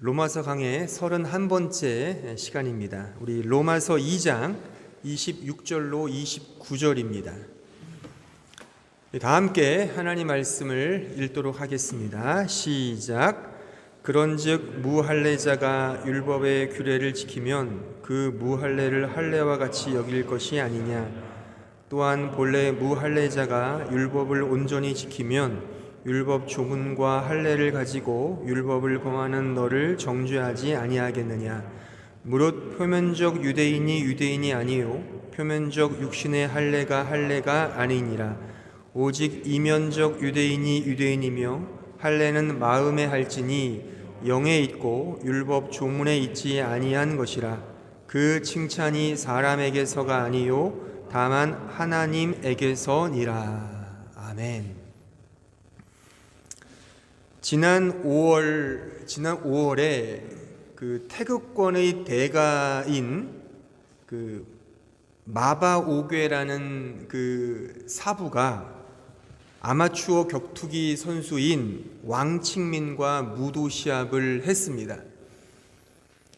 로마서 강의 31번째 시간입니다. 우리 로마서 2장 26절로 29절입니다. 다 함께 하나님 말씀을 읽도록 하겠습니다. 시작. 그런즉 무할례자가 율법의 규례를 지키면 그 무할례를 할례와 같이 여길 것이 아니냐. 또한 본래 무할례자가 율법을 온전히 지키면 율법 조문과 할례를 가지고 율법을 범하는 너를 정죄하지 아니하겠느냐. 무릇 표면적 유대인이 아니요 표면적 육신의 할례가 아니니라. 오직 이면적 유대인이며 할례는 마음에 할지니 영에 있고 율법 조문에 있지 아니한 것이라. 그 칭찬이 사람에게서가 아니요 다만 하나님에게서니라. 아멘. 지난 5월에 그 태극권의 대가인 그 마바오괴라는 그 사부가 아마추어 격투기 선수인 왕칭민과 무도 시합을 했습니다.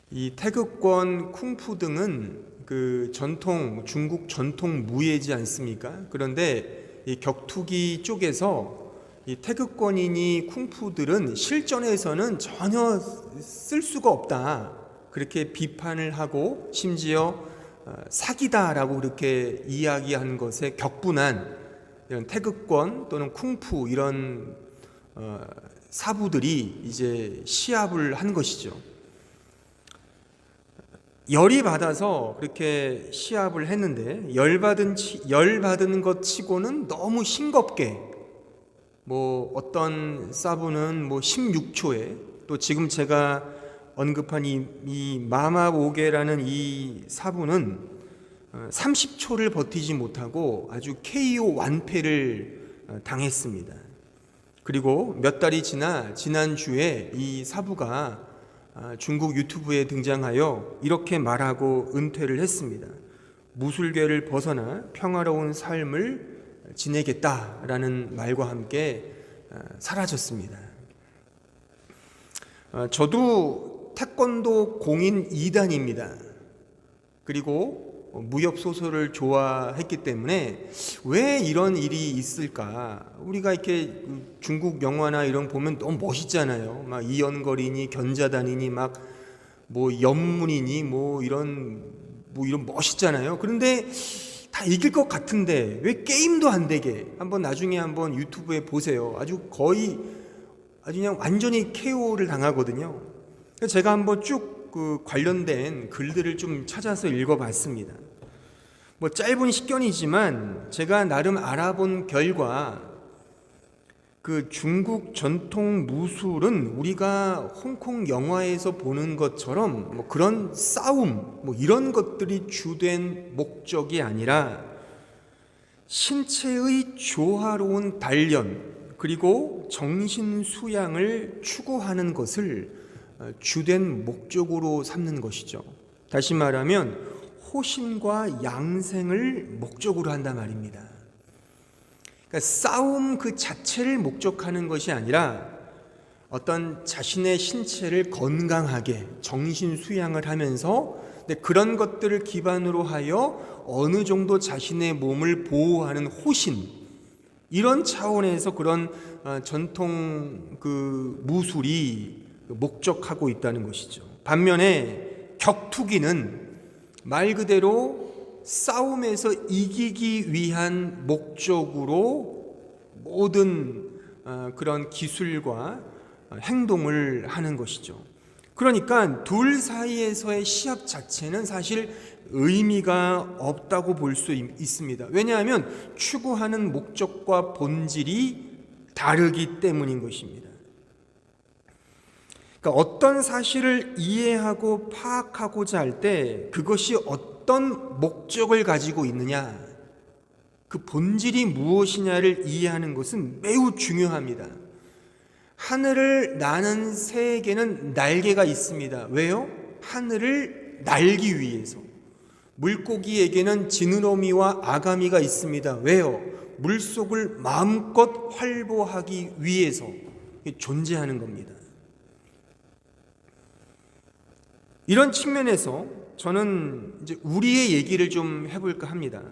이 태극권, 쿵푸 등은 그 중국 전통 무예지 않습니까? 그런데 이 격투기 쪽에서 이 태극권이니 쿵푸들은 실전에서는 전혀 쓸 수가 없다, 그렇게 비판을 하고 심지어 사기다라고 그렇게 이야기한 것에 격분한 이런 태극권 또는 쿵푸 이런 사부들이 이제 시합을 한 것이죠. 열이 받아서 그렇게 시합을 했는데 열받은 것 치고는 너무 싱겁게 어떤 사부는 16초에, 또 지금 제가 언급한 이 마마오게라는 이 사부는 30초를 버티지 못하고 아주 KO 완패를 당했습니다. 그리고 몇 달이 지난주에 이 사부가 중국 유튜브에 등장하여 이렇게 말하고 은퇴를 했습니다. 무술괴를 벗어나 평화로운 삶을 지내겠다라는 말과 함께 사라졌습니다. 저도 태권도 공인 2단입니다. 그리고 무협소설을 좋아했기 때문에 왜 이런 일이 있을까? 우리가 이렇게 중국 영화나 이런 거 보면 너무 멋있잖아요. 막 이연걸이니 견자단이니 연문이니 이런 멋있잖아요. 그런데 다 이길 것 같은데 왜 게임도 안 되게, 나중에 한번 유튜브에 보세요. 아주 그냥 완전히 KO를 당하거든요. 제가 한번 쭉 그 관련된 글들을 좀 찾아서 읽어봤습니다. 짧은 식견이지만 제가 나름 알아본 결과 그 중국 전통 무술은 우리가 홍콩 영화에서 보는 것처럼 그런 싸움 이런 것들이 주된 목적이 아니라 신체의 조화로운 단련 그리고 정신 수양을 추구하는 것을 주된 목적으로 삼는 것이죠. 다시 말하면 호신과 양생을 목적으로 한단 말입니다. 그러니까 싸움 그 자체를 목적하는 것이 아니라 어떤 자신의 신체를 건강하게 정신 수양을 하면서 그런 것들을 기반으로 하여 어느 정도 자신의 몸을 보호하는 호신, 이런 차원에서 그런 전통 그 무술이 목적하고 있다는 것이죠. 반면에 격투기는 말 그대로 싸움에서 이기기 위한 목적으로 모든 그런 기술과 행동을 하는 것이죠. 그러니까 둘 사이에서의 시합 자체는 사실 의미가 없다고 볼 수 있습니다. 왜냐하면 추구하는 목적과 본질이 다르기 때문인 것입니다. 그러니까 어떤 사실을 이해하고 파악하고자 할 때 그것이 어떤 목적을 가지고 있느냐, 그 본질이 무엇이냐를 이해하는 것은 매우 중요합니다. 하늘을 나는 새에게는 날개가 있습니다. 왜요? 하늘을 날기 위해서. 물고기에게는 지느러미와 아가미가 있습니다. 왜요? 물속을 마음껏 활보하기 위해서 존재하는 겁니다. 이런 측면에서 저는 이제 우리의 얘기를 좀 해볼까 합니다.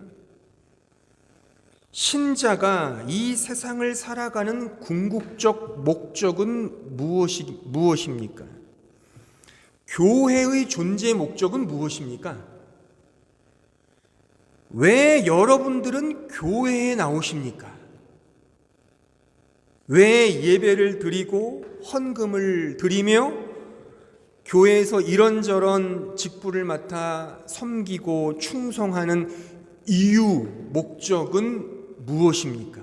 신자가 이 세상을 살아가는 궁극적 목적은 무엇입니까? 교회의 존재 목적은 무엇입니까? 왜 여러분들은 교회에 나오십니까? 왜 예배를 드리고 헌금을 드리며 교회에서 이런저런 직분을 맡아 섬기고 충성하는 이유, 목적은 무엇입니까?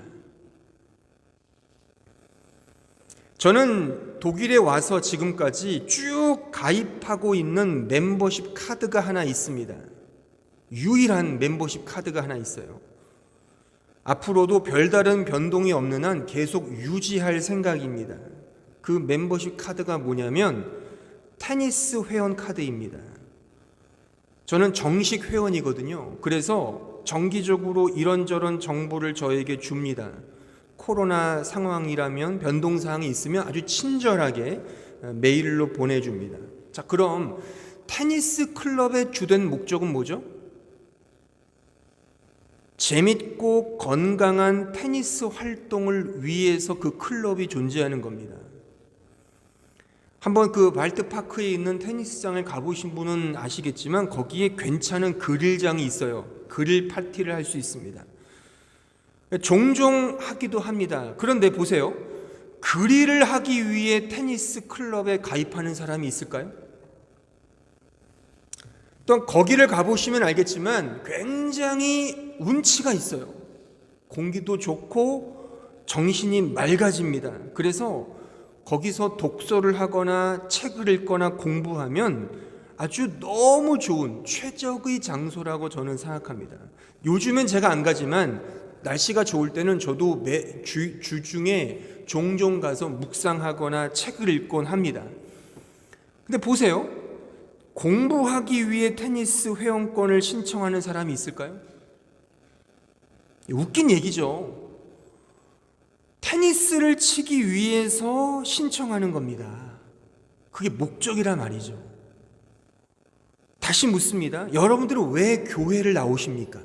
저는 독일에 와서 지금까지 쭉 가입하고 있는 멤버십 카드가 하나 있습니다. 유일한 멤버십 카드가 하나 있어요. 앞으로도 별다른 변동이 없는 한 계속 유지할 생각입니다. 그 멤버십 카드가 뭐냐면 테니스 회원 카드입니다. 저는 정식 회원이거든요. 그래서 정기적으로 이런저런 정보를 저에게 줍니다. 코로나 상황이라면 변동사항이 있으면 아주 친절하게 메일로 보내줍니다. 자, 그럼 테니스 클럽의 주된 목적은 뭐죠? 재밌고 건강한 테니스 활동을 위해서 그 클럽이 존재하는 겁니다. 한번 그 발트파크에 있는 테니스장을 가보신 분은 아시겠지만 거기에 괜찮은 그릴장이 있어요. 그릴 파티를 할 수 있습니다. 종종 하기도 합니다. 그런데 보세요. 그릴을 하기 위해 테니스 클럽에 가입하는 사람이 있을까요? 또 거기를 가보시면 알겠지만 굉장히 운치가 있어요. 공기도 좋고 정신이 맑아집니다. 그래서 거기서 독서를 하거나 책을 읽거나 공부하면 아주 너무 좋은 최적의 장소라고 저는 생각합니다. 요즘엔 제가 안 가지만 날씨가 좋을 때는 저도 주중에 종종 가서 묵상하거나 책을 읽곤 합니다. 근데 보세요. 공부하기 위해 테니스 회원권을 신청하는 사람이 있을까요? 웃긴 얘기죠. 테니스를 치기 위해서 신청하는 겁니다. 그게 목적이란 말이죠. 다시 묻습니다. 여러분들은 왜 교회를 나오십니까?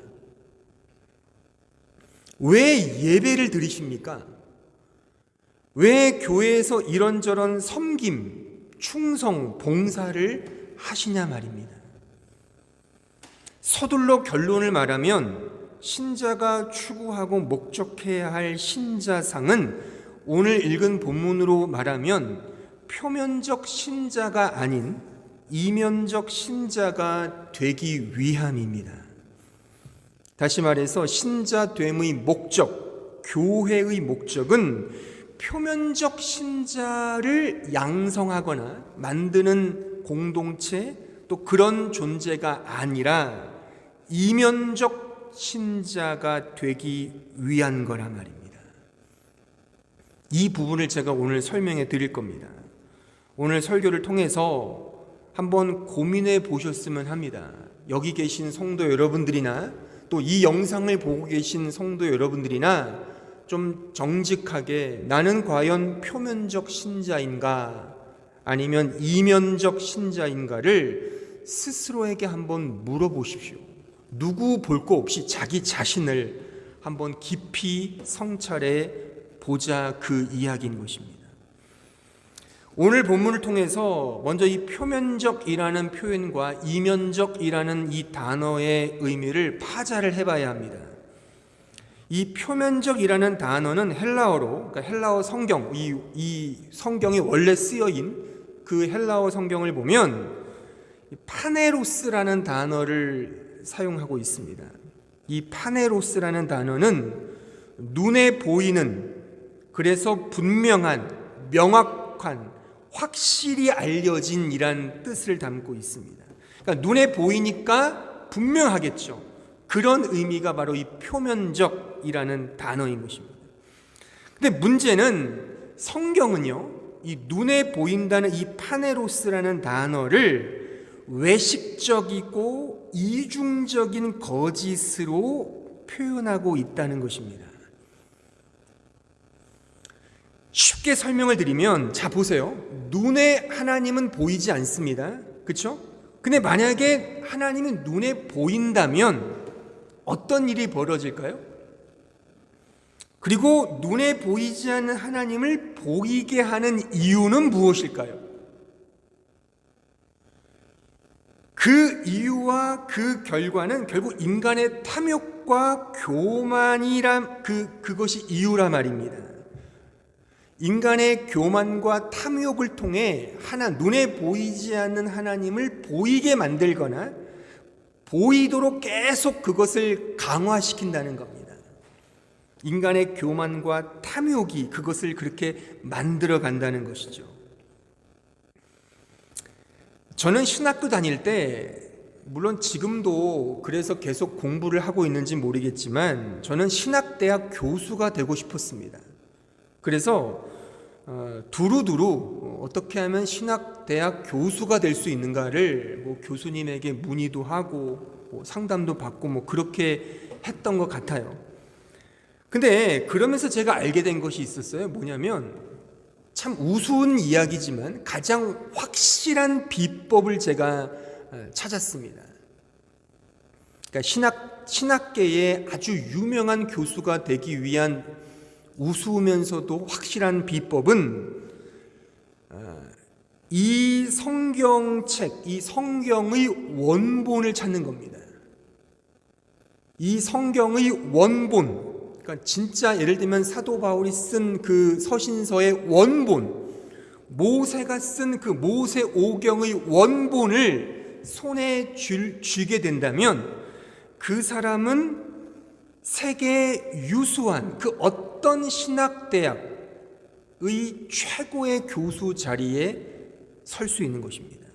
왜 예배를 드리십니까? 왜 교회에서 이런저런 섬김, 충성, 봉사를 하시냐 말입니다. 서둘러 결론을 말하면 신자가 추구하고 목적해야 할 신자상은 오늘 읽은 본문으로 말하면 표면적 신자가 아닌 이면적 신자가 되기 위함입니다. 다시 말해서 신자됨의 목적, 교회의 목적은 표면적 신자를 양성하거나 만드는 공동체 또 그런 존재가 아니라 이면적 신자가 되기 위한 거란 말입니다. 이 부분을 제가 오늘 설명해 드릴 겁니다. 오늘 설교를 통해서 한번 고민해 보셨으면 합니다. 여기 계신 성도 여러분들이나 또 이 영상을 보고 계신 성도 여러분들이나 좀 정직하게 나는 과연 표면적 신자인가 아니면 이면적 신자인가를 스스로에게 한번 물어보십시오. 누구 볼 거 없이 자기 자신을 한번 깊이 성찰해 보자 그 이야기인 것입니다. 오늘 본문을 통해서 먼저 이 표면적이라는 표현과 이면적이라는 이 단어의 의미를 파자를 해봐야 합니다. 이 표면적이라는 단어는 헬라어로, 그러니까 헬라어 성경, 이 성경이 원래 쓰여인 그 헬라어 성경을 보면 파네로스라는 단어를 사용하고 있습니다. 이 파네로스라는 단어는 눈에 보이는, 그래서 분명한, 명확한, 확실히 알려진 이란 뜻을 담고 있습니다. 그러니까 눈에 보이니까 분명하겠죠. 그런 의미가 바로 이 표면적이라는 단어인 것입니다. 근데 문제는 성경은요, 이 눈에 보인다는 이 파네로스라는 단어를 외식적이고 이중적인 거짓으로 표현하고 있다는 것입니다. 쉽게 설명을 드리면, 자 보세요. 눈에 하나님은 보이지 않습니다. 그렇죠? 근데 만약에 하나님이 눈에 보인다면 어떤 일이 벌어질까요? 그리고 눈에 보이지 않는 하나님을 보이게 하는 이유는 무엇일까요? 그 이유와 그 결과는 결국 인간의 탐욕과 그것이 이유라 말입니다. 인간의 교만과 탐욕을 통해 눈에 보이지 않는 하나님을 보이게 만들거나 보이도록 계속 그것을 강화시킨다는 겁니다. 인간의 교만과 탐욕이 그것을 그렇게 만들어 간다는 것이죠. 저는 신학교 다닐 때, 물론 지금도 그래서 계속 공부를 하고 있는지 모르겠지만 저는 신학대학 교수가 되고 싶었습니다. 그래서 두루두루 어떻게 하면 신학대학 교수가 될 수 있는가를 교수님에게 문의도 하고 상담도 받고 그렇게 했던 것 같아요. 근데 그러면서 제가 알게 된 것이 있었어요. 뭐냐면 참 우스운 이야기지만 가장 확실한 비법을 제가 찾았습니다. 그러니까 신학계의 아주 유명한 교수가 되기 위한 우스우면서도 확실한 비법은 이 성경책, 이 성경의 원본을 찾는 겁니다. 이 성경의 원본, 그러니까 진짜 예를 들면 사도 바울이 쓴 그 서신서의 원본, 모세가 쓴 그 모세오경의 원본을 손에 쥐게 된다면 그 사람은 세계 유수한 그 어떤 신학대학의 최고의 교수 자리에 설 수 있는 것입니다.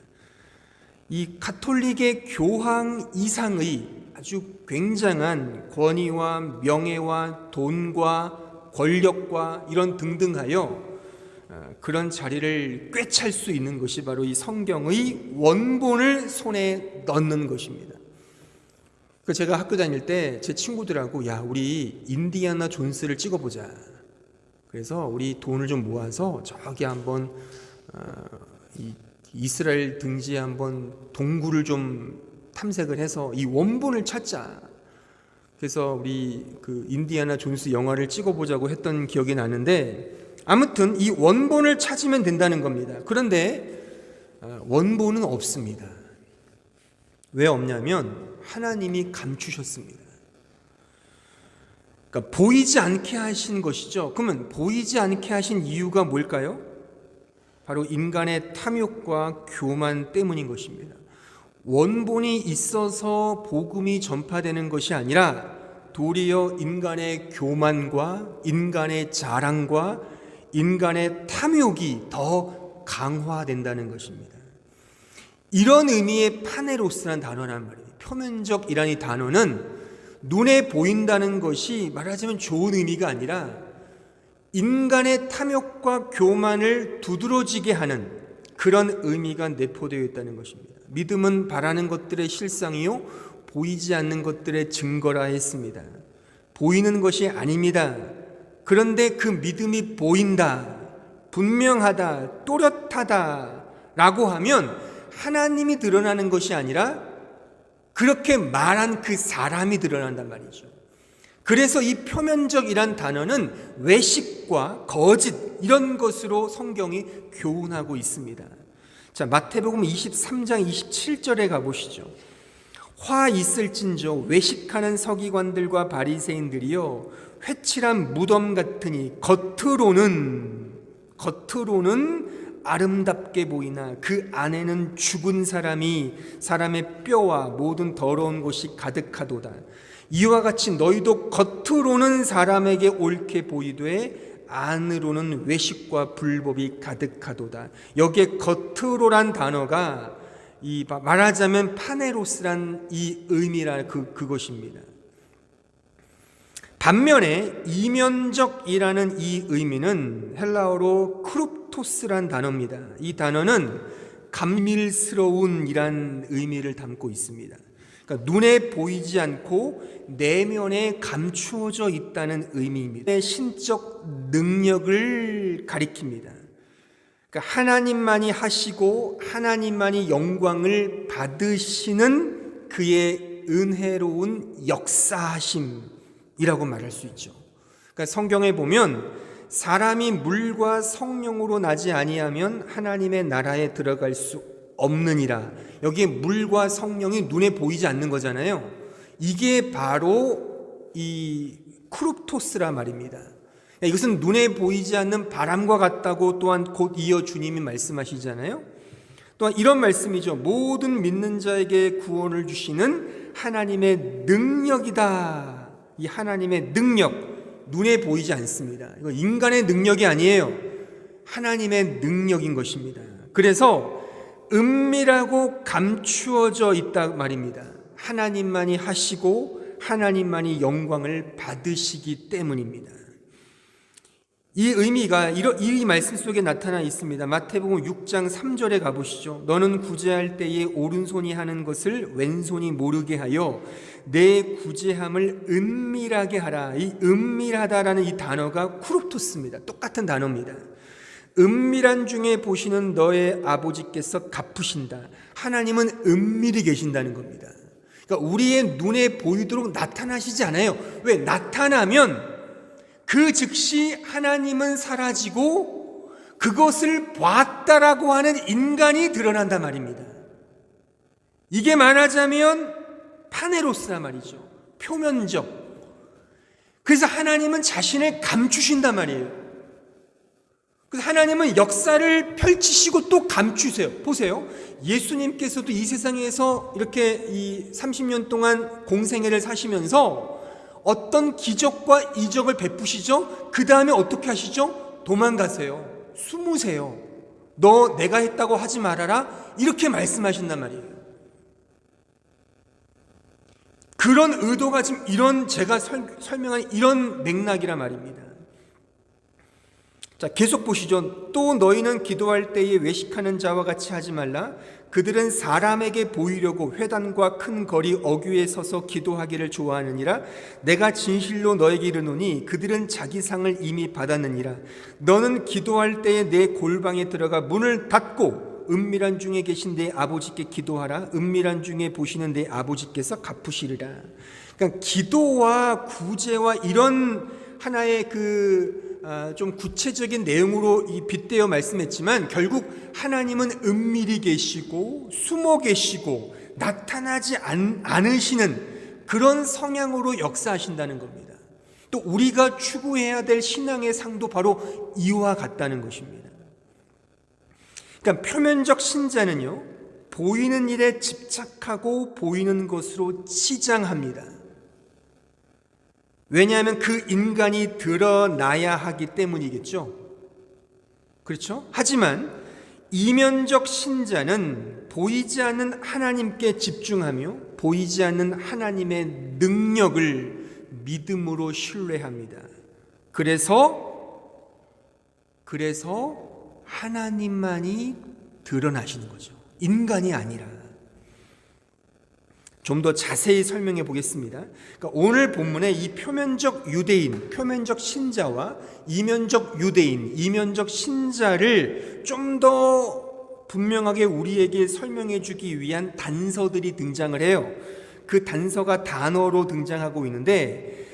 이 가톨릭의 교황 이상의 아주 굉장한 권위와 명예와 돈과 권력과 이런 등등하여 그런 자리를 꿰찰 수 있는 것이 바로 이 성경의 원본을 손에 넣는 것입니다. 제가 학교 다닐 때 제 친구들하고 우리 인디아나 존스를 찍어보자. 그래서 우리 돈을 좀 모아서 저기 한번 이스라엘 등지에 한번 동굴을 좀 탐색을 해서 이 원본을 찾자. 그래서 우리 그 인디아나 존스 영화를 찍어보자고 했던 기억이 나는데, 아무튼 이 원본을 찾으면 된다는 겁니다. 그런데 원본은 없습니다. 왜 없냐면 하나님이 감추셨습니다. 그러니까 보이지 않게 하신 것이죠. 그러면 보이지 않게 하신 이유가 뭘까요? 바로 인간의 탐욕과 교만 때문인 것입니다. 원본이 있어서 복음이 전파되는 것이 아니라 도리어 인간의 교만과 인간의 자랑과 인간의 탐욕이 더 강화된다는 것입니다. 이런 의미의 파네로스라는 단어란 말이에요. 표면적이라는 이 단어는 눈에 보인다는 것이 말하자면 좋은 의미가 아니라 인간의 탐욕과 교만을 두드러지게 하는 그런 의미가 내포되어 있다는 것입니다. 믿음은 바라는 것들의 실상이요 보이지 않는 것들의 증거라 했습니다. 보이는 것이 아닙니다. 그런데 그 믿음이 보인다, 분명하다, 또렷하다 라고 하면 하나님이 드러나는 것이 아니라 그렇게 말한 그 사람이 드러난단 말이죠. 그래서 이 표면적이란 단어는 외식과 거짓 이런 것으로 성경이 교훈하고 있습니다. 자, 마태복음 23장 27절에 가보시죠. 화 있을진저 외식하는 서기관들과 바리새인들이여 회칠한 무덤 같으니 겉으로는 아름답게 보이나 그 안에는 죽은 사람의 뼈와 모든 더러운 것이 가득하도다. 이와 같이 너희도 겉으로는 사람에게 옳게 보이되 안으로는 외식과 불법이 가득하도다. 여기에 겉으로란 단어가 말하자면 파네로스란 이 의미라 그것입니다. 반면에 이면적이라는 이 의미는 헬라어로 크룹토스란 단어입니다. 이 단어는 감밀스러운 이란 의미를 담고 있습니다. 그러니까 눈에 보이지 않고 내면에 감추어져 있다는 의미입니다. 신적 능력을 가리킵니다. 그러니까 하나님만이 하시고 하나님만이 영광을 받으시는 그의 은혜로운 역사하심이라고 말할 수 있죠. 그러니까 성경에 보면 사람이 물과 성령으로 나지 아니하면 하나님의 나라에 들어갈 수 없느니라. 여기에 물과 성령이 눈에 보이지 않는 거잖아요. 이게 바로 이 크룹토스라 말입니다. 이것은 눈에 보이지 않는 바람과 같다고 또한 곧 이어 주님이 말씀하시잖아요. 또한 이런 말씀이죠. 모든 믿는 자에게 구원을 주시는 하나님의 능력이다. 이 하나님의 능력, 눈에 보이지 않습니다. 이거 인간의 능력이 아니에요. 하나님의 능력인 것입니다. 그래서 은밀하고 감추어져 있다 말입니다. 하나님만이 하시고 하나님만이 영광을 받으시기 때문입니다. 이 의미가 이 말씀 속에 나타나 있습니다. 마태복음 6장 3절에 가보시죠. 너는 구제할 때에 오른손이 하는 것을 왼손이 모르게 하여 내 구제함을 은밀하게 하라. 이 은밀하다라는 이 단어가 크롭토스입니다. 똑같은 단어입니다. 은밀한 중에 보시는 너의 아버지께서 갚으신다. 하나님은 은밀히 계신다는 겁니다. 그러니까 우리의 눈에 보이도록 나타나시지 않아요. 왜? 나타나면 그 즉시 하나님은 사라지고 그것을 봤다라고 하는 인간이 드러난단 말입니다. 이게 말하자면 파네로스란 말이죠. 표면적. 그래서 하나님은 자신을 감추신단 말이에요. 그래서 하나님은 역사를 펼치시고 또 감추세요. 보세요. 예수님께서도 이 세상에서 이렇게 이 30년 동안 공생애를 사시면서 어떤 기적과 이적을 베푸시죠? 그 다음에 어떻게 하시죠? 도망가세요. 숨으세요. 너 내가 했다고 하지 말아라. 이렇게 말씀하신단 말이에요. 그런 의도가 지금 이런 제가 설명한 이런 맥락이란 말입니다. 자, 계속 보시죠. 또 너희는 기도할 때에 외식하는 자와 같이 하지 말라. 그들은 사람에게 보이려고 회당과 큰 거리 어귀에 서서 기도하기를 좋아하느니라. 내가 진실로 너에게 이르노니 그들은 자기 상을 이미 받았느니라. 너는 기도할 때에 내 골방에 들어가 문을 닫고 은밀한 중에 계신 내 아버지께 기도하라. 은밀한 중에 보시는 내 아버지께서 갚으시리라. 그러니까 기도와 구제와 이런 하나의 좀 구체적인 내용으로 빗대어 말씀했지만 결국 하나님은 은밀히 계시고 숨어 계시고 나타나지 않으시는 그런 성향으로 역사하신다는 겁니다. 또 우리가 추구해야 될 신앙의 상도 바로 이와 같다는 것입니다. 그러니까 표면적 신자는요, 보이는 일에 집착하고 보이는 것으로 치장합니다. 왜냐하면 그 인간이 드러나야 하기 때문이겠죠. 그렇죠? 하지만 이면적 신자는 보이지 않는 하나님께 집중하며 보이지 않는 하나님의 능력을 믿음으로 신뢰합니다. 그래서 하나님만이 드러나시는 거죠. 인간이 아니라. 좀 더 자세히 설명해 보겠습니다. 그러니까 오늘 본문에 이 표면적 유대인, 표면적 신자와 이면적 유대인, 이면적 신자를 좀 더 분명하게 우리에게 설명해 주기 위한 단서들이 등장을 해요. 그 단서가 단어로 등장하고 있는데,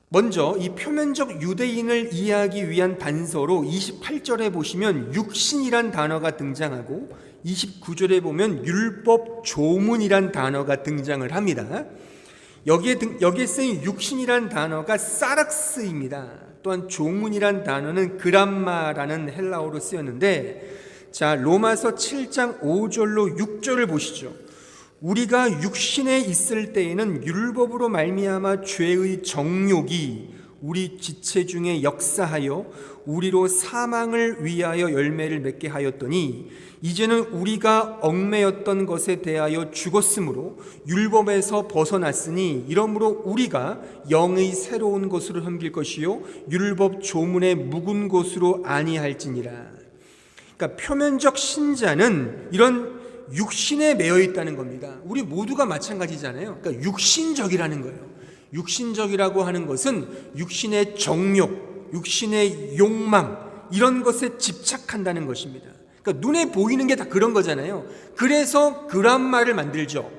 먼저 이 표면적 유대인을 이해하기 위한 단서로 28절에 보시면 육신이란 단어가 등장하고 29절에 보면 율법 조문이란 단어가 등장을 합니다. 여기에 쓰인 육신이란 단어가 사락스입니다. 또한 조문이란 단어는 그람마라는 헬라어로 쓰였는데, 자, 로마서 7장 5절로 6절을 보시죠. 우리가 육신에 있을 때에는 율법으로 말미암아 죄의 정욕이 우리 지체 중에 역사하여 우리로 사망을 위하여 열매를 맺게 하였더니 이제는 우리가 얽매였던 것에 대하여 죽었으므로 율법에서 벗어났으니 이러므로 우리가 영의 새로운 것으로 섬길 것이요 율법 조문의 묵은 것으로 아니할지니라. 그러니까 표면적 신자는 이런 육신에 매여 있다는 겁니다. 우리 모두가 마찬가지잖아요. 그러니까 육신적이라는 거예요. 육신적이라고 하는 것은 육신의 정욕, 육신의 욕망, 이런 것에 집착한다는 것입니다. 그러니까 눈에 보이는 게 다 그런 거잖아요. 그래서 그람마를 만들죠.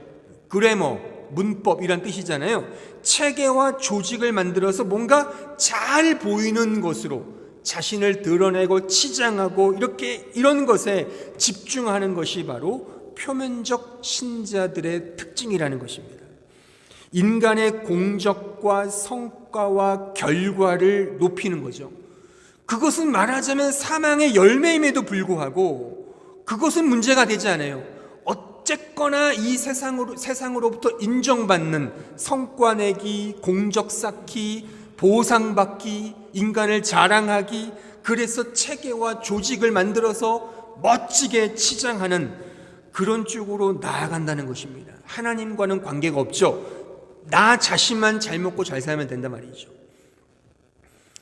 그래머, 문법이란 뜻이잖아요. 체계와 조직을 만들어서 뭔가 잘 보이는 것으로 자신을 드러내고 치장하고 이런 것에 집중하는 것이 바로 표면적 신자들의 특징이라는 것입니다. 인간의 공적과 성과와 결과를 높이는 거죠. 그것은 말하자면 사망의 열매임에도 불구하고 그것은 문제가 되지 않아요. 어쨌거나 이 세상으로부터 인정받는 성과 내기, 공적 쌓기, 보상받기, 인간을 자랑하기, 그래서 체계와 조직을 만들어서 멋지게 치장하는 그런 쪽으로 나아간다는 것입니다. 하나님과는 관계가 없죠. 나 자신만 잘 먹고 잘 살면 된단 말이죠.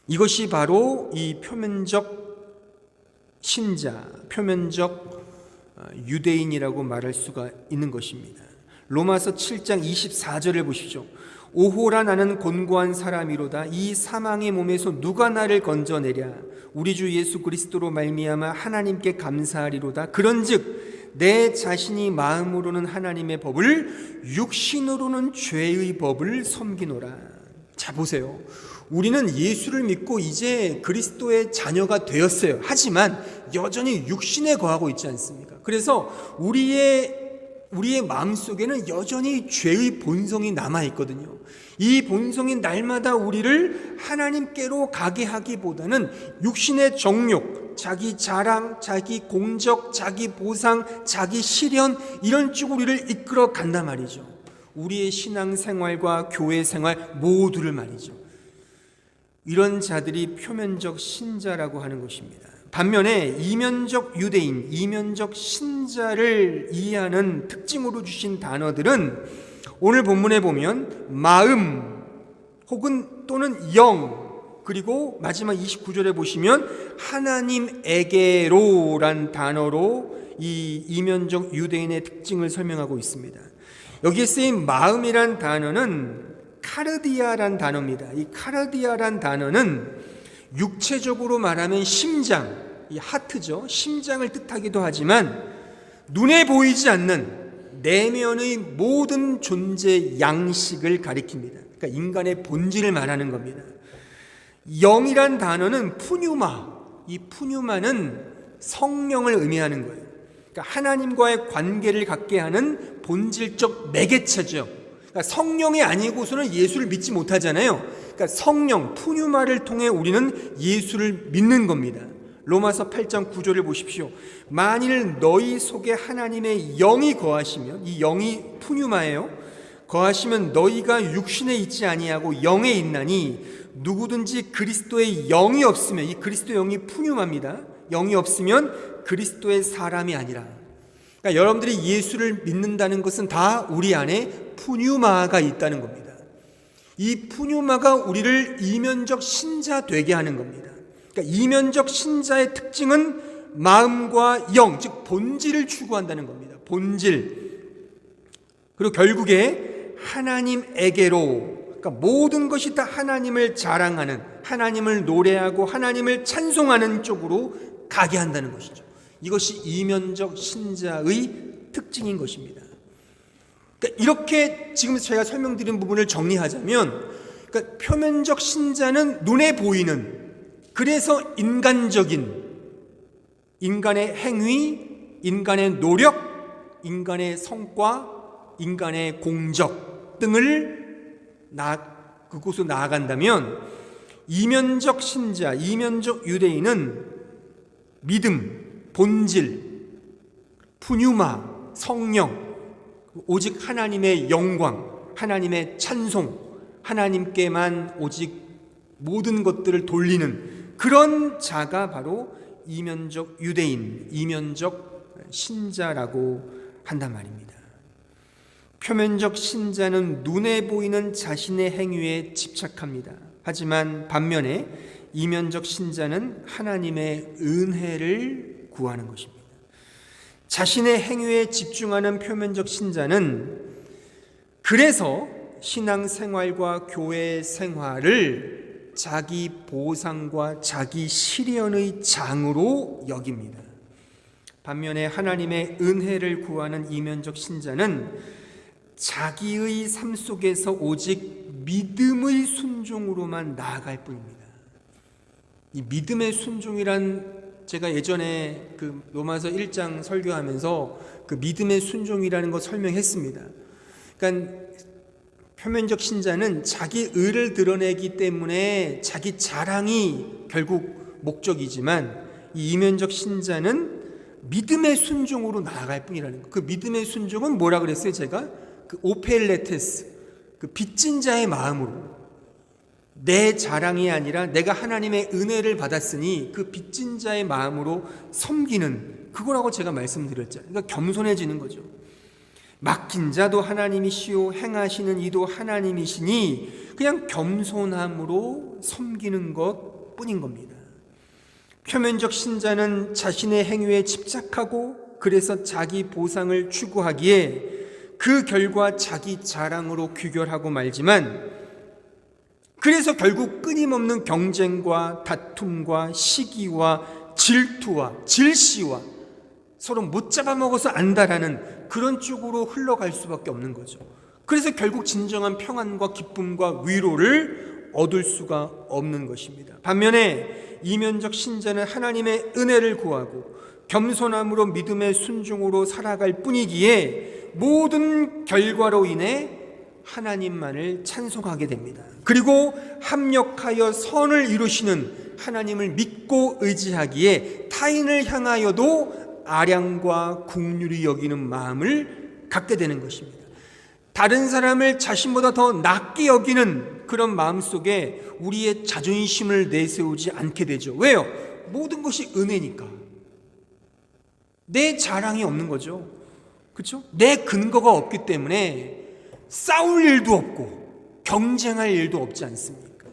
이것이 바로 이 표면적 신자, 표면적 유대인이라고 말할 수가 있는 것입니다. 로마서 7장 24절을 보십시오. 오호라 나는 곤고한 사람이로다. 이 사망의 몸에서 누가 나를 건져내랴. 우리 주 예수 그리스도로 말미암아 하나님께 감사하리로다. 그런즉 내 자신이 마음으로는 하나님의 법을, 육신으로는 죄의 법을 섬기노라. 자, 보세요. 우리는 예수를 믿고 이제 그리스도의 자녀가 되었어요. 하지만 여전히 육신에 거하고 있지 않습니까? 그래서 우리의 마음속에는 여전히 죄의 본성이 남아있거든요. 이 본성이 날마다 우리를 하나님께로 가게 하기보다는 육신의 정욕, 자기 자랑, 자기 공적, 자기 보상, 자기 실현, 이런 쪽으로 우리를 이끌어 간단 말이죠. 우리의 신앙생활과 교회생활 모두를 말이죠. 이런 자들이 표면적 신자라고 하는 것입니다. 반면에 이면적 유대인, 이면적 신자를 이해하는 특징으로 주신 단어들은 오늘 본문에 보면 마음 혹은 또는 영, 그리고 마지막 29절에 보시면 하나님에게로란 단어로 이 이면적 유대인의 특징을 설명하고 있습니다. 여기에 쓰인 마음이란 단어는 카르디아란 단어입니다. 이 카르디아란 단어는 육체적으로 말하면 심장, 이 하트죠. 심장을 뜻하기도 하지만 눈에 보이지 않는 내면의 모든 존재 양식을 가리킵니다. 그러니까 인간의 본질을 말하는 겁니다. 영이란 단어는 푸뉴마, 이 푸뉴마는 성령을 의미하는 거예요. 그러니까 하나님과의 관계를 갖게 하는 본질적 매개체죠. 그러니까 성령이 아니고서는 예수를 믿지 못하잖아요. 그러니까 성령, 푸뉴마를 통해 우리는 예수를 믿는 겁니다. 로마서 8장 9절을 보십시오. 만일 너희 속에 하나님의 영이 거하시면, 이 영이 푸뉴마예요. 거하시면 너희가 육신에 있지 아니하고 영에 있나니 누구든지 그리스도의 영이 없으면, 이 그리스도의 영이 푸뉴마입니다. 영이 없으면 그리스도의 사람이 아니라. 그러니까 여러분들이 예수를 믿는다는 것은 다 우리 안에 푸뉴마가 있다는 겁니다. 이 푸뉴마가 우리를 이면적 신자 되게 하는 겁니다. 그러니까 이면적 신자의 특징은 마음과 영, 즉 본질을 추구한다는 겁니다. 본질. 그리고 결국에 하나님에게로, 그러니까 모든 것이 다 하나님을 자랑하는, 하나님을 노래하고 하나님을 찬송하는 쪽으로 가게 한다는 것이죠. 이것이 이면적 신자의 특징인 것입니다. 그러니까 이렇게 지금 제가 설명드린 부분을 정리하자면, 그러니까 표면적 신자는 눈에 보이는, 그래서 인간적인, 인간의 행위, 인간의 노력, 인간의 성과, 인간의 공적 등을 그곳으로 나아간다면, 이면적 신자, 이면적 유대인은 믿음, 본질, 푸뉴마, 성령, 오직 하나님의 영광, 하나님의 찬송, 하나님께만 오직 모든 것들을 돌리는 그런 자가 바로 이면적 유대인, 이면적 신자라고 한단 말입니다. 표면적 신자는 눈에 보이는 자신의 행위에 집착합니다. 하지만 반면에 이면적 신자는 하나님의 은혜를 구하는 것입니다. 자신의 행위에 집중하는 표면적 신자는 그래서 신앙생활과 교회 생활을 자기 보상과 자기 실현의 장으로 여깁니다. 반면에 하나님의 은혜를 구하는 이면적 신자는 자기의 삶 속에서 오직 믿음의 순종으로만 나아갈 뿐입니다. 이 믿음의 순종이란, 제가 예전에 그 로마서 1장 설교하면서 그 믿음의 순종이라는 거 설명했습니다. 그러니까 표면적 신자는 자기 의를 드러내기 때문에 자기 자랑이 결국 목적이지만, 이 이면적 신자는 믿음의 순종으로 나아갈 뿐이라는 거. 그 믿음의 순종은 뭐라 그랬어요? 제가 그 오펠레테스, 그 빚진 자의 마음으로, 내 자랑이 아니라 내가 하나님의 은혜를 받았으니 그 빚진 자의 마음으로 섬기는, 그거라고 제가 말씀드렸잖아요. 그러니까 겸손해지는 거죠. 맡긴 자도 하나님이시요 행하시는 이도 하나님이시니 그냥 겸손함으로 섬기는 것 뿐인 겁니다. 표면적 신자는 자신의 행위에 집착하고 그래서 자기 보상을 추구하기에 그 결과 자기 자랑으로 귀결하고 말지만, 그래서 결국 끊임없는 경쟁과 다툼과 시기와 질투와 질시와 서로 못 잡아먹어서 안다라는 그런 쪽으로 흘러갈 수밖에 없는 거죠. 그래서 결국 진정한 평안과 기쁨과 위로를 얻을 수가 없는 것입니다. 반면에 이면적 신자는 하나님의 은혜를 구하고 겸손함으로 믿음의 순종으로 살아갈 뿐이기에 모든 결과로 인해 하나님만을 찬송하게 됩니다. 그리고 합력하여 선을 이루시는 하나님을 믿고 의지하기에 타인을 향하여도 아량과 긍휼히 여기는 마음을 갖게 되는 것입니다. 다른 사람을 자신보다 더 낮게 여기는 그런 마음 속에 우리의 자존심을 내세우지 않게 되죠. 왜요? 모든 것이 은혜니까. 내 자랑이 없는 거죠. 그렇죠? 내 근거가 없기 때문에 싸울 일도 없고 경쟁할 일도 없지 않습니까?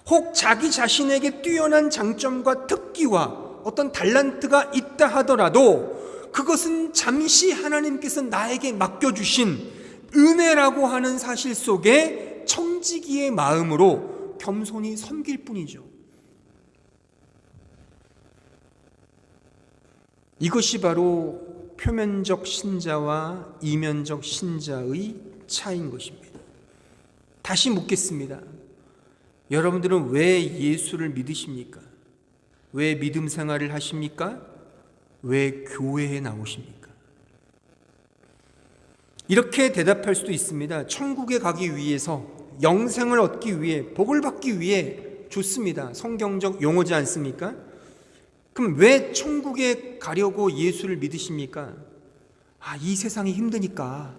혹 자기 자신에게 뛰어난 장점과 특기와 어떤 달란트가 있다 하더라도 그것은 잠시 하나님께서 나에게 맡겨주신 은혜라고 하는 사실 속에 청지기의 마음으로 겸손히 섬길 뿐이죠. 이것이 바로 표면적 신자와 이면적 신자의 차이인 것입니다. 다시 묻겠습니다. 여러분들은 왜 예수를 믿으십니까? 왜 믿음 생활을 하십니까? 왜 교회에 나오십니까? 이렇게 대답할 수도 있습니다. 천국에 가기 위해서, 영생을 얻기 위해, 복을 받기 위해. 좋습니다. 성경적 용어지 않습니까? 그럼 왜 천국에 가려고 예수를 믿으십니까? 이 세상이 힘드니까.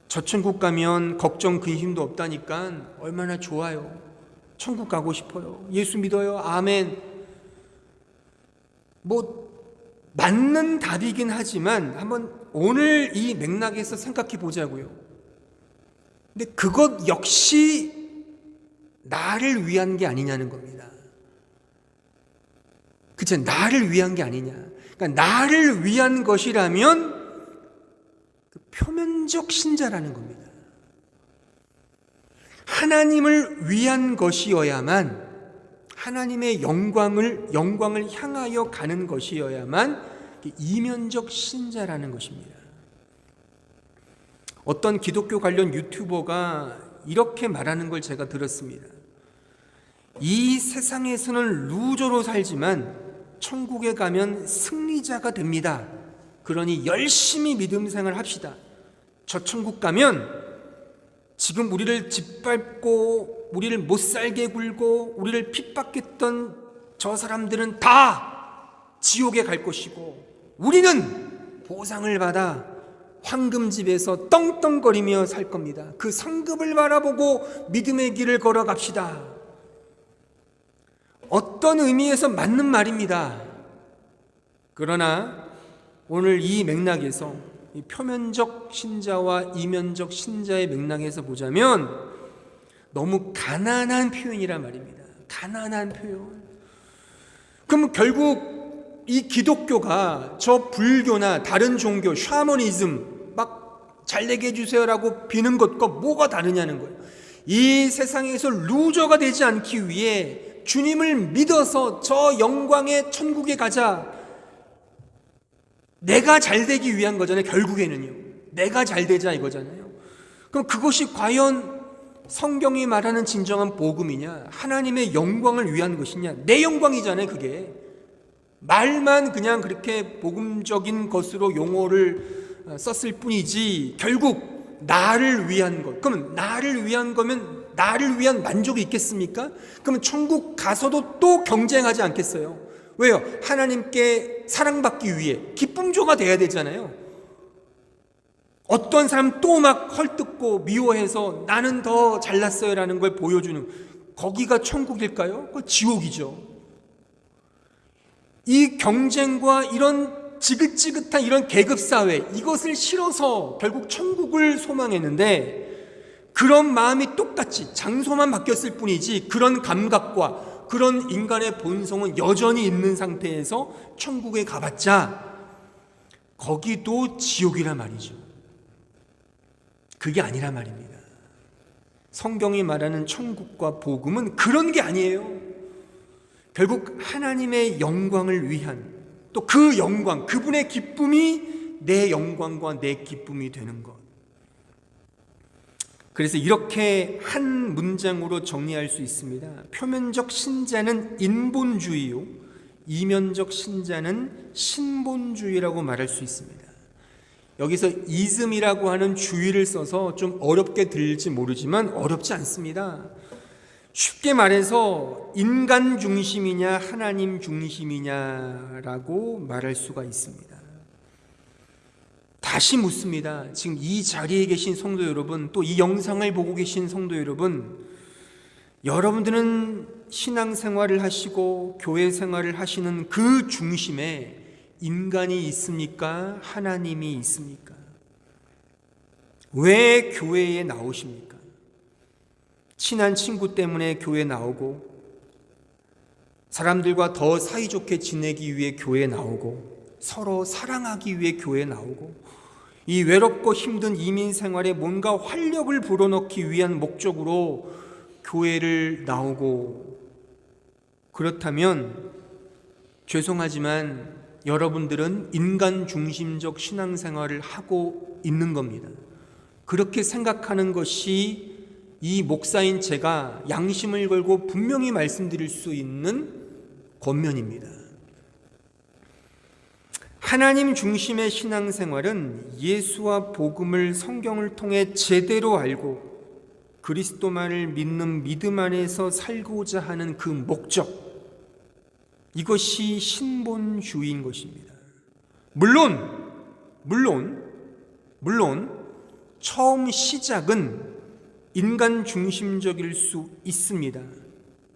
저 천국 가면 걱정 근심도 없다니까 얼마나 좋아요. 천국 가고 싶어요. 예수 믿어요. 아멘. 맞는 답이긴 하지만 한번 오늘 이 맥락에서 생각해 보자고요. 근데 그것 역시 나를 위한 게 아니냐는 겁니다. 그쵸? 나를 위한 게 아니냐. 그러니까 나를 위한 것이라면 그 표면적 신자라는 겁니다. 하나님을 위한 것이어야만, 하나님의 영광을 향하여 가는 것이어야만 이면적 신자라는 것입니다. 어떤 기독교 관련 유튜버가 이렇게 말하는 걸 제가 들었습니다. 이 세상에서는 루저로 살지만 천국에 가면 승리자가 됩니다. 그러니 열심히 믿음 생활 합시다. 저 천국 가면 지금 우리를 짓밟고 우리를 못살게 굴고 우리를 핍박했던 저 사람들은 다 지옥에 갈 것이고 우리는 보상을 받아 황금집에서 떵떵거리며 살 겁니다. 그 상급을 바라보고 믿음의 길을 걸어갑시다. 어떤 의미에서 맞는 말입니다. 그러나 오늘 이 맥락에서, 이 표면적 신자와 이면적 신자의 맥락에서 보자면 너무 가난한 표현이란 말입니다. 가난한 표현. 그럼 결국 이 기독교가 저 불교나 다른 종교, 샤머니즘 막 잘되게 해주세요라고 비는 것과 뭐가 다르냐는 거예요. 이 세상에서 루저가 되지 않기 위해 주님을 믿어서 저 영광의 천국에 가자. 내가 잘 되기 위한 거잖아요. 결국에는요. 내가 잘 되자 이거잖아요. 그럼 그것이 과연 성경이 말하는 진정한 복음이냐? 하나님의 영광을 위한 것이냐? 내 영광이잖아요. 그게 말만 그냥 그렇게 복음적인 것으로 용어를 썼을 뿐이지 결국 나를 위한 것. 그러면 나를 위한 거면 나를 위한 만족이 있겠습니까? 그러면 천국 가서도 또 경쟁하지 않겠어요? 왜요? 하나님께 사랑받기 위해 기쁨조가 돼야 되잖아요. 어떤 사람 또 막 헐뜯고 미워해서 나는 더 잘났어요 라는 걸 보여주는, 거기가 천국일까요? 그거 지옥이죠. 이 경쟁과 이런 지긋지긋한 이런 계급사회, 이것을 싫어서 결국 천국을 소망했는데, 그런 마음이 똑같이 장소만 바뀌었을 뿐이지 그런 감각과 그런 인간의 본성은 여전히 있는 상태에서 천국에 가봤자 거기도 지옥이란 말이죠. 그게 아니란 말입니다. 성경이 말하는 천국과 복음은 그런 게 아니에요. 결국 하나님의 영광을 위한, 또 그 영광, 그분의 기쁨이 내 영광과 내 기쁨이 되는 것. 그래서 이렇게 한 문장으로 정리할 수 있습니다. 표면적 신자는 인본주의요, 이면적 신자는 신본주의라고 말할 수 있습니다. 여기서 이즘이라고 하는 주의를 써서 좀 어렵게 들릴지 모르지만 어렵지 않습니다. 쉽게 말해서 인간 중심이냐 하나님 중심이냐라고 말할 수가 있습니다. 다시 묻습니다. 지금 이 자리에 계신 성도 여러분, 또 이 영상을 보고 계신 성도 여러분, 여러분들은 신앙생활을 하시고 교회 생활을 하시는 그 중심에 인간이 있습니까? 하나님이 있습니까? 왜 교회에 나오십니까? 친한 친구 때문에 교회 나오고, 사람들과 더 사이좋게 지내기 위해 교회 나오고, 서로 사랑하기 위해 교회 나오고, 이 외롭고 힘든 이민 생활에 뭔가 활력을 불어넣기 위한 목적으로 교회를 나오고, 그렇다면 죄송하지만 여러분들은 인간 중심적 신앙생활을 하고 있는 겁니다. 그렇게 생각하는 것이 이 목사인 제가 양심을 걸고 분명히 말씀드릴 수 있는 권면입니다. 하나님 중심의 신앙생활은 예수와 복음을 성경을 통해 제대로 알고 그리스도만을 믿는 믿음 안에서 살고자 하는 그 목적, 이것이 신본주의인 것입니다. 물론 처음 시작은 인간 중심적일 수 있습니다.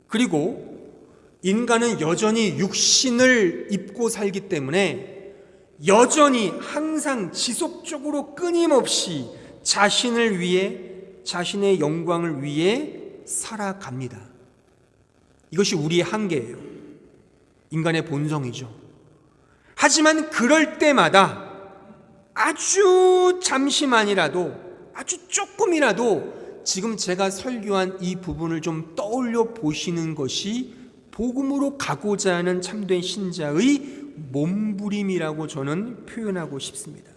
그리고 인간은 여전히 육신을 입고 살기 때문에 여전히 항상 지속적으로 끊임없이 자신을 위해, 자신의 영광을 위해 살아갑니다. 이것이 우리의 한계예요. 인간의 본성이죠. 하지만 그럴 때마다 아주 잠시만이라도, 아주 조금이라도 지금 제가 설교한 이 부분을 좀 떠올려 보시는 것이 복음으로 가고자 하는 참된 신자의 몸부림이라고 저는 표현하고 싶습니다.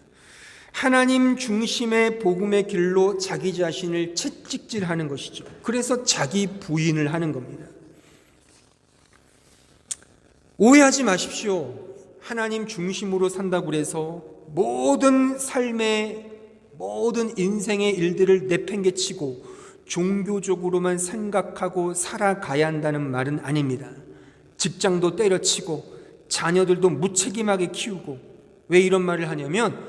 하나님 중심의 복음의 길로 자기 자신을 채찍질하는 것이죠. 그래서 자기 부인을 하는 겁니다. 오해하지 마십시오. 하나님 중심으로 산다고 해서 모든 삶의, 모든 인생의 일들을 내팽개치고 종교적으로만 생각하고 살아가야 한다는 말은 아닙니다. 직장도 때려치고 자녀들도 무책임하게 키우고. 왜 이런 말을 하냐면,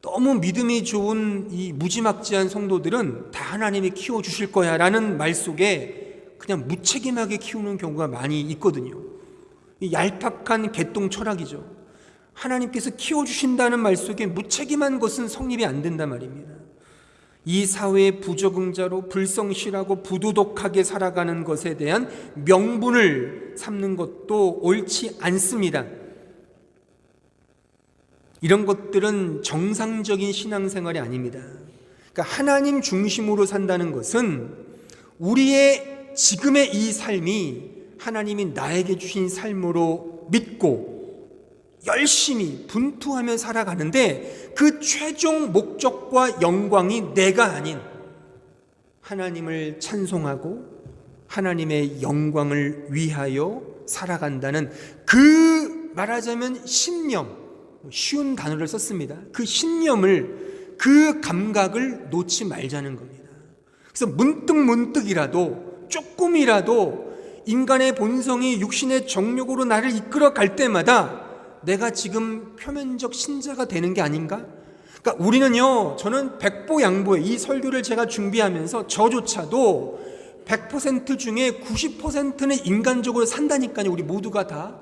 너무 믿음이 좋은 이 무지막지한 성도들은 다 하나님이 키워주실 거야 라는 말 속에 그냥 무책임하게 키우는 경우가 많이 있거든요. 이 얄팍한 개똥 철학이죠. 하나님께서 키워주신다는 말 속에 무책임한 것은 성립이 안 된단 말입니다. 이 사회의 부적응자로 불성실하고 부도덕하게 살아가는 것에 대한 명분을 삼는 것도 옳지 않습니다. 이런 것들은 정상적인 신앙생활이 아닙니다. 그러니까 하나님 중심으로 산다는 것은 우리의 지금의 이 삶이 하나님이 나에게 주신 삶으로 믿고 열심히 분투하며 살아가는데 그 최종 목적과 영광이 내가 아닌 하나님을 찬송하고 하나님의 영광을 위하여 살아간다는 그 말하자면 신념, 쉬운 단어를 썼습니다. 그 신념을, 그 감각을 놓지 말자는 겁니다. 그래서 문득이라도 조금이라도 인간의 본성이 육신의 정욕으로 나를 이끌어 갈 때마다 내가 지금 표면적 신자가 되는 게 아닌가? 그러니까 우리는요, 저는 백보양보에 이 설교를 제가 준비하면서 저조차도 100% 중에 90%는 인간적으로 산다니까요. 우리 모두가 다.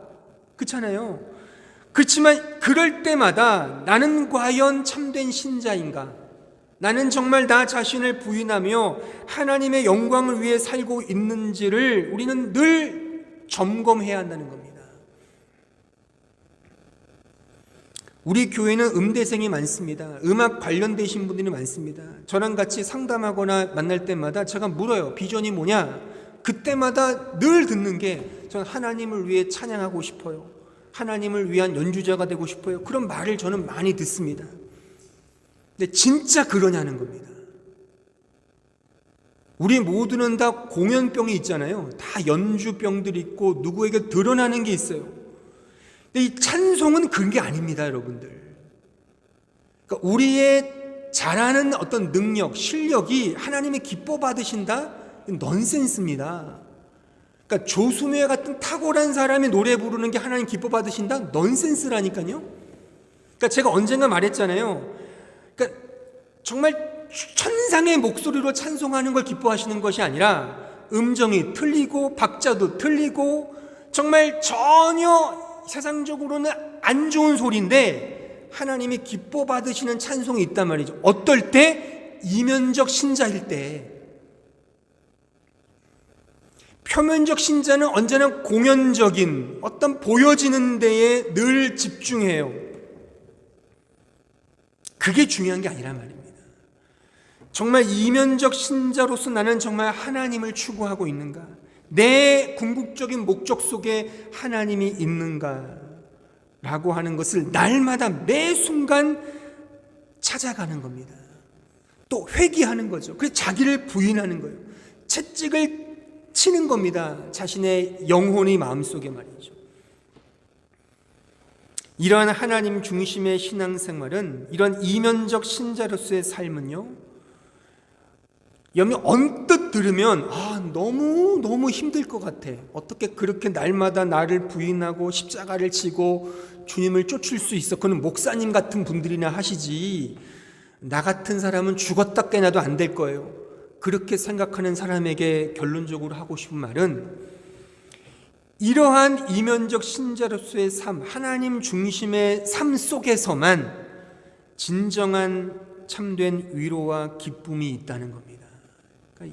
그렇잖아요. 그렇지만 그럴 때마다 나는 과연 참된 신자인가? 나는 정말 나 자신을 부인하며 하나님의 영광을 위해 살고 있는지를 우리는 늘 점검해야 한다는 겁니다. 우리 교회는 음대생이 많습니다. 음악 관련되신 분들이 많습니다. 저랑 같이 상담하거나 만날 때마다 제가 물어요. 비전이 뭐냐? 그때마다 늘 듣는 게 저는 하나님을 위해 찬양하고 싶어요. 하나님을 위한 연주자가 되고 싶어요. 그런 말을 저는 많이 듣습니다. 근데 진짜 그러냐는 겁니다. 우리 모두는 다 공연병이 있잖아요. 다 연주병들이 있고 누구에게 드러나는 게 있어요. 근데 이 찬송은 그런 게 아닙니다, 여러분들. 그러니까 우리의 잘하는 어떤 능력, 실력이 하나님이 기뻐 받으신다? 넌센스입니다. 그러니까 조수매 같은 탁월한 사람이 노래 부르는 게 하나님 기뻐 받으신다? 넌센스라니까요. 그러니까 제가 언젠가 말했잖아요. 그러니까 정말 천상의 목소리로 찬송하는 걸 기뻐하시는 것이 아니라 음정이 틀리고 박자도 틀리고 정말 전혀 세상적으로는 안 좋은 소리인데 하나님이 기뻐 받으시는 찬송이 있단 말이죠. 어떨 때? 이면적 신자일 때. 표면적 신자는 언제나 공연적인 어떤 보여지는 데에 늘 집중해요. 그게 중요한 게 아니란 말입니다. 정말 이면적 신자로서 나는 정말 하나님을 추구하고 있는가? 내 궁극적인 목적 속에 하나님이 있는가? 라고 하는 것을 날마다 매 순간 찾아가는 겁니다. 또 회개하는 거죠. 그래서 자기를 부인하는 거예요. 채찍을 치는 겁니다. 자신의 영혼이 마음속에 말이죠. 이러한 하나님 중심의 신앙생활은, 이런 이면적 신자로서의 삶은요, 여러분이 언뜻 들으면 너무 힘들 것 같아. 어떻게 그렇게 날마다 나를 부인하고 십자가를 지고 주님을 쫓을 수 있어? 그건 목사님 같은 분들이나 하시지, 나 같은 사람은 죽었다 깨나도 안 될 거예요. 그렇게 생각하는 사람에게 결론적으로 하고 싶은 말은, 이러한 이면적 신자로서의 삶, 하나님 중심의 삶 속에서만 진정한 참된 위로와 기쁨이 있다는 겁니다.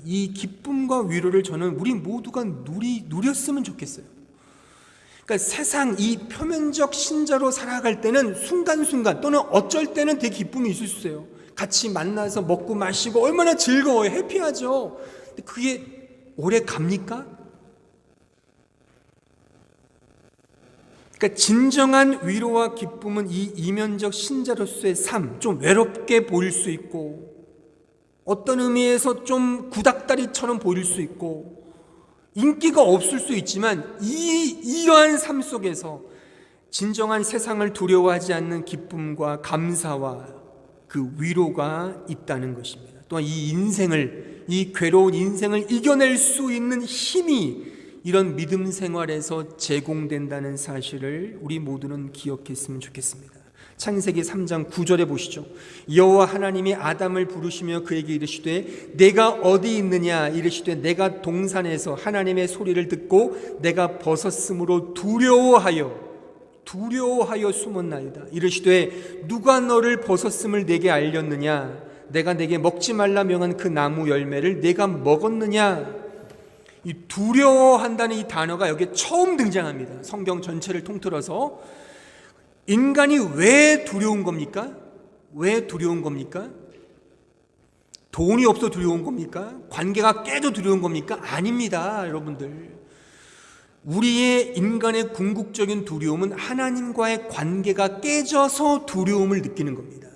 이 기쁨과 위로를 저는 우리 모두가 누렸으면 좋겠어요. 그러니까 세상 이 표면적 신자로 살아갈 때는 순간순간 또는 어쩔 때는 되게 기쁨이 있을 수 있어요. 같이 만나서 먹고 마시고 얼마나 즐거워요. 해피하죠. 근데 그게 오래 갑니까? 그러니까 진정한 위로와 기쁨은 이 이면적 신자로서의 삶, 좀 외롭게 보일 수 있고 어떤 의미에서 좀 구닥다리처럼 보일 수 있고 인기가 없을 수 있지만 이러한 삶 속에서 진정한 세상을 두려워하지 않는 기쁨과 감사와 그 위로가 있다는 것입니다. 또한 이 괴로운 인생을 이겨낼 수 있는 힘이 이런 믿음 생활에서 제공된다는 사실을 우리 모두는 기억했으면 좋겠습니다. 창세기 3장 9절에 보시죠. 여호와 하나님이 아담을 부르시며 그에게 이르시되 내가 어디 있느냐? 이르시되 내가 동산에서 하나님의 소리를 듣고 내가 벗었으므로 두려워하여 숨었나이다. 이르시되 누가 너를 벗었음을 내게 알렸느냐? 내가 내게 먹지 말라 명한 그 나무 열매를 내가 먹었느냐? 이 두려워한다는 이 단어가 여기에 처음 등장합니다. 성경 전체를 통틀어서. 인간이 왜 두려운 겁니까? 왜 두려운 겁니까? 돈이 없어 두려운 겁니까? 관계가 깨져 두려운 겁니까? 아닙니다, 여러분들. 우리의 인간의 궁극적인 두려움은 하나님과의 관계가 깨져서 두려움을 느끼는 겁니다.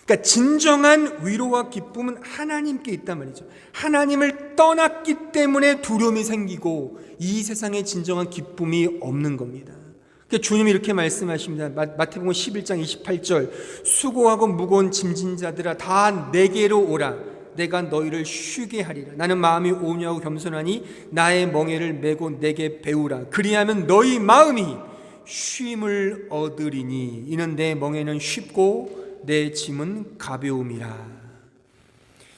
그러니까 진정한 위로와 기쁨은 하나님께 있단 말이죠. 하나님을 떠났기 때문에 두려움이 생기고 이 세상에 진정한 기쁨이 없는 겁니다. 그러니까 주님이 이렇게 말씀하십니다. 마태복음 11장 28절, 수고하고 무거운 짐진 자들아 다 내게로 오라. 내가 너희를 쉬게 하리라. 나는 마음이 온유하고 겸손하니 나의 멍에를 메고 내게 배우라. 그리하면 너희 마음이 쉼을 얻으리니 이는 내 멍에는 쉽고 내 짐은 가벼움이라.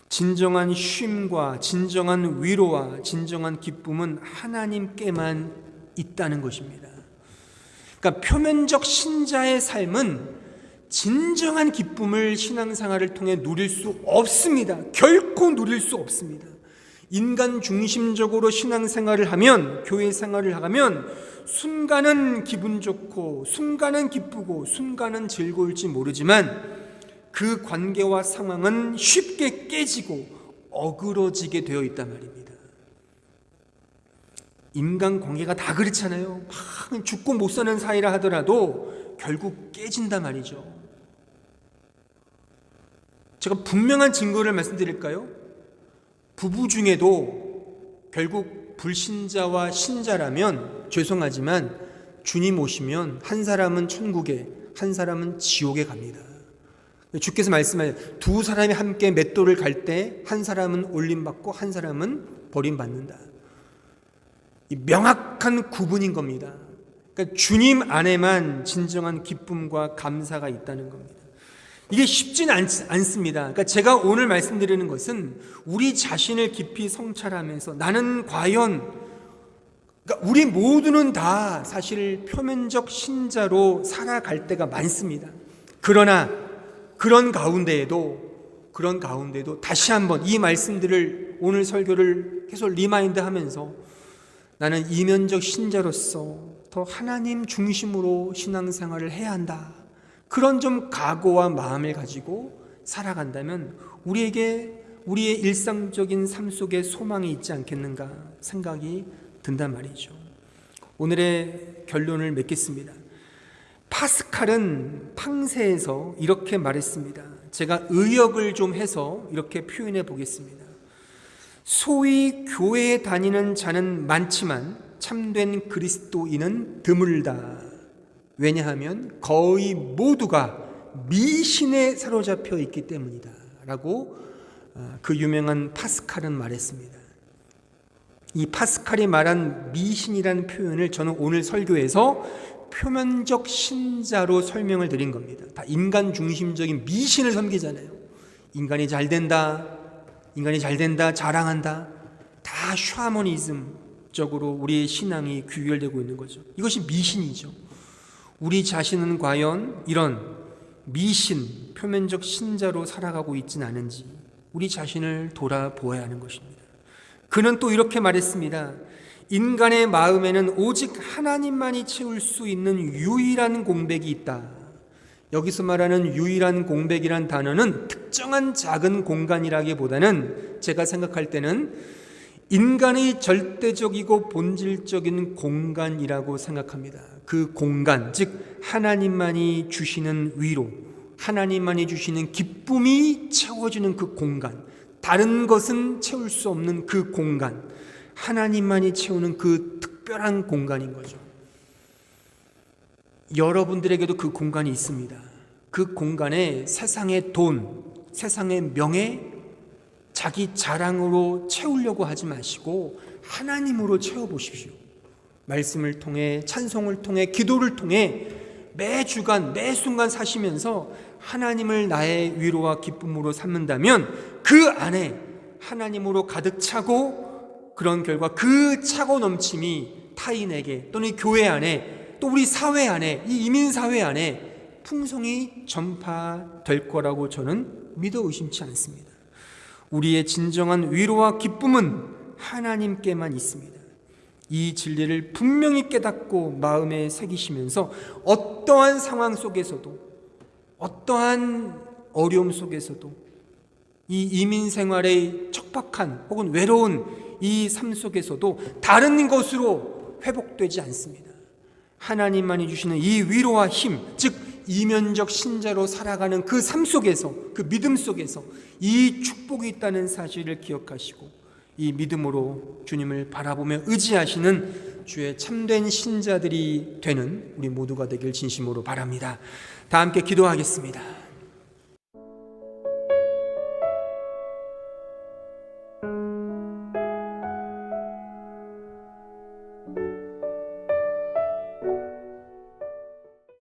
진정한 쉼과 진정한 위로와 진정한 기쁨은 하나님께만 있다는 것입니다. 그러니까 표면적 신자의 삶은 진정한 기쁨을 신앙생활을 통해 누릴 수 없습니다. 결코 누릴 수 없습니다. 인간 중심적으로 신앙생활을 하면, 교회 생활을 하면 순간은 기분 좋고 순간은 기쁘고 순간은 즐거울지 모르지만 그 관계와 상황은 쉽게 깨지고 어그러지게 되어 있단 말입니다. 인간관계가 다 그렇잖아요. 막 죽고 못 사는 사이라 하더라도 결국 깨진단 말이죠. 제가 분명한 증거를 말씀드릴까요? 부부 중에도 결국 불신자와 신자라면 죄송하지만 주님 오시면 한 사람은 천국에 한 사람은 지옥에 갑니다. 주께서 말씀하세요. 두 사람이 함께 맷돌을 갈 때 한 사람은 올림받고 한 사람은 버림받는다. 이 명확한 구분인 겁니다. 그러니까 주님 안에만 진정한 기쁨과 감사가 있다는 겁니다. 이게 쉽지는 않습니다. 그러니까 제가 오늘 말씀드리는 것은 우리 자신을 깊이 성찰하면서 나는 과연, 그러니까 우리 모두는 다 사실 표면적 신자로 살아갈 때가 많습니다. 그러나 그런 가운데에도 다시 한번 이 말씀들을 오늘 설교를 계속 리마인드 하면서 나는 이면적 신자로서 더 하나님 중심으로 신앙생활을 해야 한다. 그런 좀 각오와 마음을 가지고 살아간다면 우리의 일상적인 삶 속에 소망이 있지 않겠는가 생각이 든단 말이죠. 오늘의 결론을 맺겠습니다. 파스칼은 팡세에서 이렇게 말했습니다. 제가 의역을 좀 해서 이렇게 표현해 보겠습니다. 소위 교회에 다니는 자는 많지만 참된 그리스도인은 드물다. 왜냐하면 거의 모두가 미신에 사로잡혀 있기 때문이다 라고 그 유명한 파스칼은 말했습니다. 이 파스칼이 말한 미신이라는 표현을 저는 오늘 설교에서 표면적 신자로 설명을 드린 겁니다. 다 인간 중심적인 미신을 섬기잖아요. 인간이 잘 된다, 자랑한다. 다 샤머니즘적으로 우리의 신앙이 귀결되고 있는 거죠. 이것이 미신이죠. 우리 자신은 과연 이런 미신, 표면적 신자로 살아가고 있지는 않은지 우리 자신을 돌아보아야 하는 것입니다. 그는 또 이렇게 말했습니다. 인간의 마음에는 오직 하나님만이 채울 수 있는 유일한 공백이 있다. 여기서 말하는 유일한 공백이란 단어는 특정한 작은 공간이라기보다는 제가 생각할 때는 인간의 절대적이고 본질적인 공간이라고 생각합니다. 그 공간, 즉 하나님만이 주시는 위로, 하나님만이 주시는 기쁨이 채워지는 그 공간, 다른 것은 채울 수 없는 그 공간, 하나님만이 채우는 그 특별한 공간인 거죠. 여러분들에게도 그 공간이 있습니다. 그 공간에 세상의 돈, 세상의 명예, 자기 자랑으로 채우려고 하지 마시고 하나님으로 채워보십시오. 말씀을 통해, 찬송을 통해, 기도를 통해 매 주간, 매 순간 사시면서 하나님을 나의 위로와 기쁨으로 삼는다면 그 안에 하나님으로 가득 차고 그런 결과 그 차고 넘침이 타인에게 또는 교회 안에 또 우리 사회 안에 이 이민사회 안에 풍성히 전파될 거라고 저는 믿어 의심치 않습니다. 우리의 진정한 위로와 기쁨은 하나님께만 있습니다. 이 진리를 분명히 깨닫고 마음에 새기시면서 어떠한 상황 속에서도 어떠한 어려움 속에서도 이 이민 생활의 척박한 혹은 외로운 이 삶 속에서도 다른 것으로 회복되지 않습니다. 하나님만이 주시는 이 위로와 힘, 즉 이면적 신자로 살아가는 그 삶 속에서, 그 믿음 속에서 이 축복이 있다는 사실을 기억하시고 이 믿음으로 주님을 바라보며 의지하시는 주의 참된 신자들이 되는 우리 모두가 되길 진심으로 바랍니다. 다 함께 기도하겠습니다.